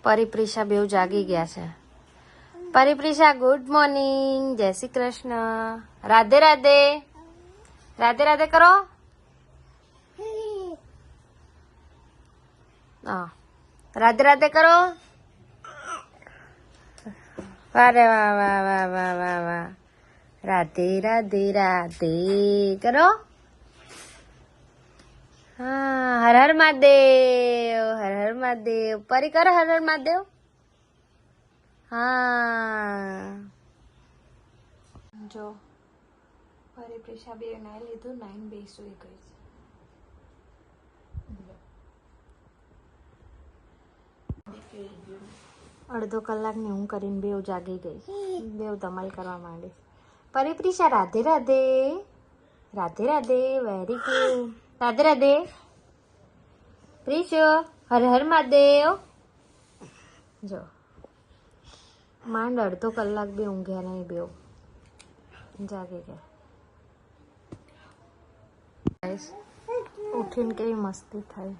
પરિપ્રિશા બેવ જાગી ગયા છે. પરિપ્રિશા ગુડ મોર્નિંગ, જય શ્રી કૃષ્ણ, રાધે રાધે, રાધે રાધે કરો. રાધે રાધે કરો. વારે વાહ વાહ વાહ વાહ વાહ વાહ, રાધે રાધે રાધે કરો. હા, હર હર મહાદેવ, હર હર મહાદેવ. પરી કરો હર હર મહાદેવ. હા જો પરિપ્રિશા બે નાઈ લીધું, નાઈન બે સુઈ ગઈ છે. અડધો કલાકની ઊંઘ કરીને બેવ જાગી ગઈ, બેવ ધમાલ કરવા માંડી. પરિપ્રિશા રાધે રાધે, રાધે રાધે, વેરી ગુડ, રાધે રાધે. પ્રિશો હર હર મહાદેવ. જો માંડ અડધો કલાક બી ઊંઘ્યા નહીં, બેવ જાગી ગયા. ઉઠીને કેવી મસ્તી થાય.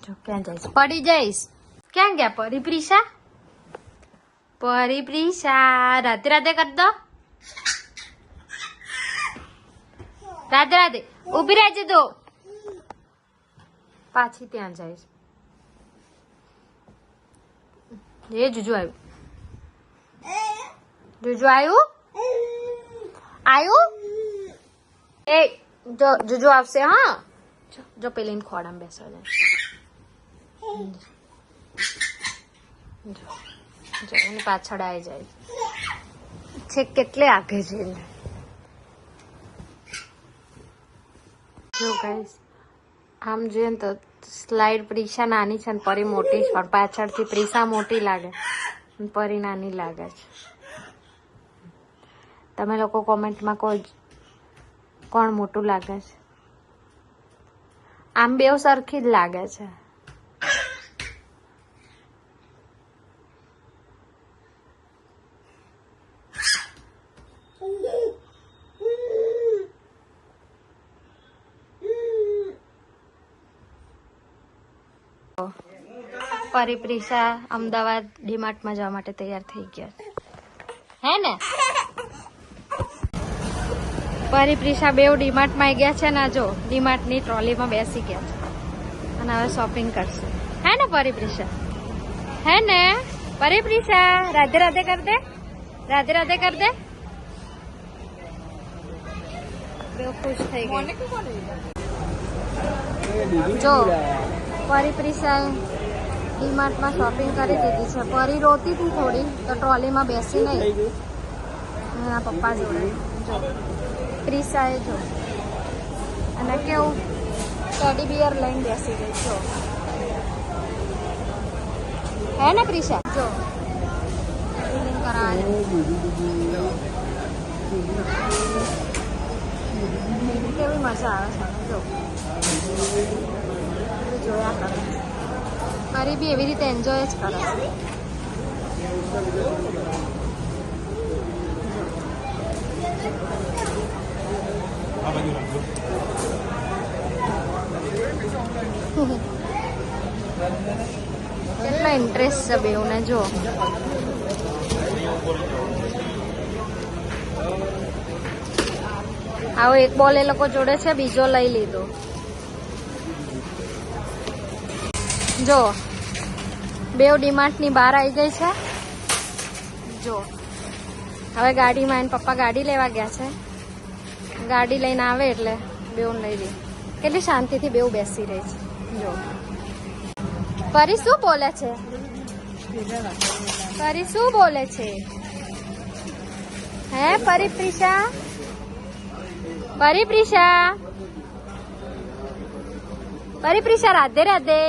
જો ક્યાં જઈશ? પડી જઈશ. ક્યાં ગયા પરિપ્રિશા? પરિપ્રિશા રાધે રાધે કર દો. રાધે રાધે. ઉભી રહેજે તો પાછી ત્યાં જઈશ. એ જુજુ આવ્યું, જુજુ આવ્યું, આવ્યું. એ જો જુજુ આવશે. હા જો પેલીને ખોડામાં બેસવા જાય. જો એની પાછળ આવી જાય છે. કેટલે આગે છે. જો ગાઈસ આમ જોઈએ ને તો સ્લાઇડ પ્રિશા નાની છે ને પરી મોટી છે, પણ પાછળથી પ્રિશા મોટી લાગે, પરી નાની લાગે છે. તમે લોકો કોમેન્ટમાં કહો કોણ મોટું લાગે છે. આમ બેવ સરખી જ લાગે છે. પરિપ્રિશા અમદાવાદ ડીમાર્ટમાં જવા માટે તૈયાર થઈ ગયા હે ને. પરિપ્રિશા બેવ ડીમાર્ટમાં ગયા છે ને. જો ડીમાર્ટની ટ્રોલીમાં બેસી ગયા છે અને હવે શોપિંગ કરશે. હે ને પરિપ્રિશા? હે ને પરિપ્રિશા? રાધે રાધે કર દે, રાધે રાધે કર દે. બેવ ખુશ થઈ ગઈ. જો પરિપ્રિશા ડીમાર્ટમાં શોપિંગ કરી દીધી છે. પરી રોતી હતી થોડી તો ટ્રોલીમાં બેસી નહીં એના પપ્પા જોડે. જો પ્રિશાએ જો અને કેવું ટેડી બિયર લઈને બેસી ગઈ. જો હે ને પ્રિશા? જો કેવી મજા આવે છે. જો જોયા કરે. પરી બી એવી રીતે એન્જોય જ કરે. કેટલો ઇન્ટરેસ્ટ છે બેઉને. જો આવો એક બોલ એ લોકો જોડે છે, બીજો લઈ લીધો. જો બેવ ડીમાર્ટની બહાર આવી ગઈ છે. જો હવે ગાડીમાં એને પપ્પા ગાડી લેવા ગયા છે. ગાડી લઈને આવે એટલે બેવ લઈ લે. કેટલી શાંતિથી બેવ બેસી રહી છે. જો પરી શું બોલે છે? પરી શું બોલે છે? હે પરિપ્રિશા? પરિપ્રિશા, પરિપ્રિશા રાધે રાધે.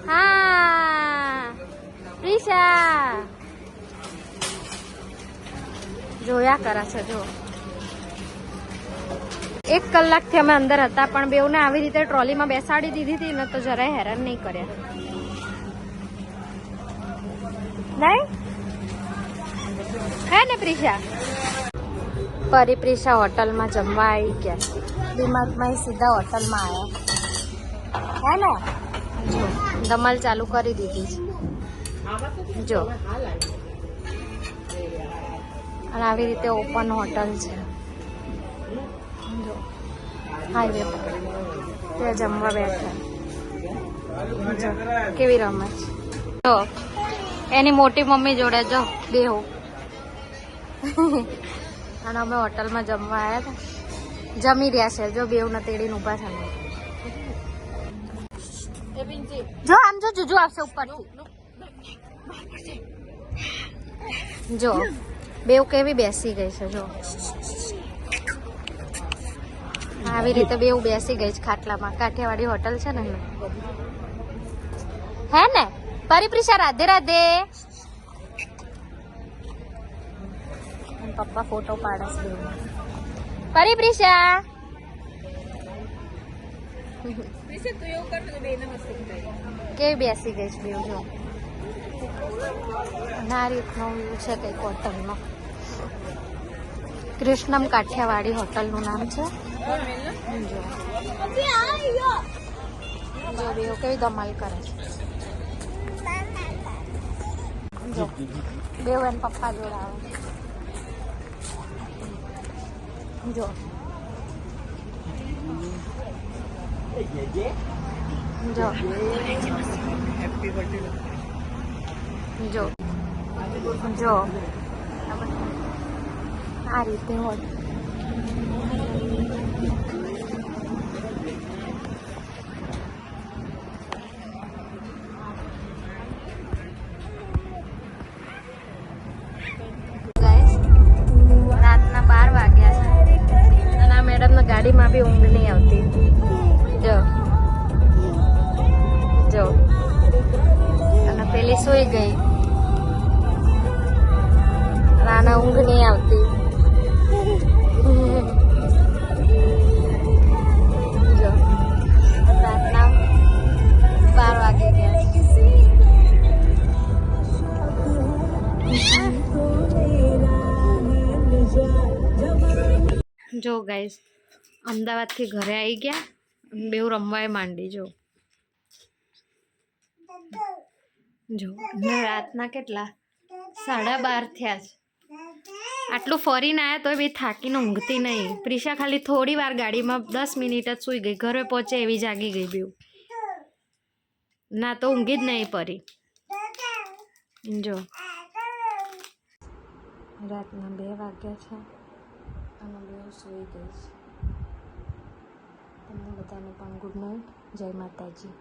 હા પ્રિશા જોયા કરે છે. જો 1 કલાકથી અમે અંદર હતા પણ બેવને આવી રીતે ટ્રોલીમાં બેસાડી દીધી હતી ને તો જરાય હેરાન નહીં કર્યા. નહીં હે ને પ્રિશા? પરી પ્રિશા હોટલમાં જમવા આવી ગયા. દિમાગમાં સીધા હોટલમાં આવ્યા હે ને. જો ધમાલ ચાલુ કરી દીધી છે. જો અને આવી રીતે ઓપન હોટલ છે. જો હાઈવે પર ત્યાં જમવા બેઠા. જો કેવી રમત. જો એની મોટી મમ્મી જોડે જો બેહો. અને અમે હોટલમાં જમવા આવ્યા હતા. જમી રહ્યા છે. જો બેવ ને તેડીને ઊભા છે. જો આમ જો જુજુ આવશે ઉપરથી. જો બેવ કેવી બેસી ગઈ છે. જો આવી રીતે બેવ બેસી ગઈ છે ખાટલામાં. કાઠિયાવાડી હોટલ છે ને હે ને. પરિપ્રિશા રાધે રાધે. પપ્પા ફોટો પાડે છે. પરિપ્રિશા કેવી બેસી ગઈ છે બેવ. જો આ રીતનો વ્યૂ છે કંઈક હોટલનો. કૃષ્ણમ કાઠિયાવાડી હોટલનું નામ છે. જો બેવ કેવી ધમાલ કરે છે. જો બેવ એને પપ્પા જોડે આવે. જો જો જો જો આ રીતે હોય. રાતના 12 વાગ્યા છે અને આ મેડમના ગાડીમાં બી ઊંઘ નહીં આવતી. જો જો અને પેલી સૂઈ ગઈ. આને ઊંઘ નહીં આવતી. જો રાતના 12 વાગે ગયા. જો ગાઈસ અમદાવાદથી ઘરે આવી ગયા. બેવ રમવાય માંડી. જો જો રાતના કેટલા 12:30 થયા છે. આટલું ફરીને આવ્યા તોય બી થાકીને ઊંઘતી નહીં. પ્રિશા ખાલી થોડી વાર ગાડીમાં 10 મિનિટ જ સૂઈ ગઈ. ઘરે પહોંચે એવી જાગી ગઈ બેવ. ના તો ઊંઘી જ નહીં પરી. જો રાતના 2 વાગ્યા છે અને બેવ સૂઈ ગઈ છે. તમને બધાને પણ ગુડ નાઇટ. જય માતાજી.